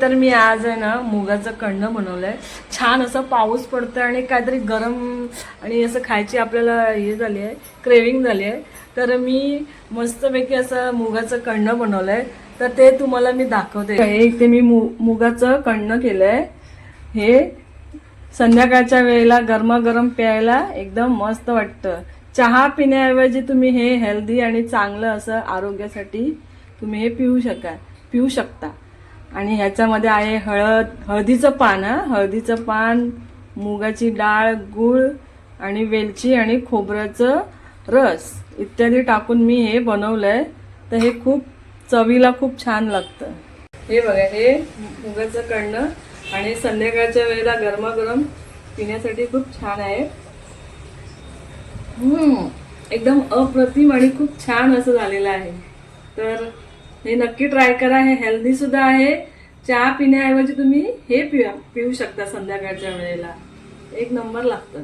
तर मी आज आहे ना मुगाचं कणं बनवलंय. छान असं पाऊस पडतोय आणि काहीतरी गरम आणि असं खायची आपल्याला हे झाली आहे, क्रेविंग झाली आहे. तर मी मस्तपैकी असं मुगाचं कणं बनवलंय. तर ते तुम्हाला मी दाखवते. इथे मी मुगाचं कणं केलंय. हे संध्याकाळच्या वेळेला गरमागरम प्यायला एकदम मस्त वाटतं. चहा पिण्याऐवजी तुम्ही हे हेल्दी आणि चांगलं असं आरोग्यासाठी तुम्ही हे पिऊ शकता. आणि ह्याच्यामध्ये आहे हळदीचं पान, हळदीचं पान, मुगाची डाळ, गूळ आणि वेलची आणि खोबऱ्याचं रस इत्यादी टाकून मी हे बनवलंय. तर हे खूप चवीला खूप छान लागतं. हे बघा, हे मुगाचं कणं आणि संध्याकाळच्या वेळेला गरमागरम पिण्यासाठी खूप छान आहे. एकदम अप्रतिम आणि खूप छान असं झालेलं आहे. तर हे नक्की ट्राय करा. हे हेल्दी सुद्धा आहे. चहा पिण्याऐवजी तुम्ही हे पिऊ शकता संध्याकाळच्या वेळेला. एक नंबर लागतं.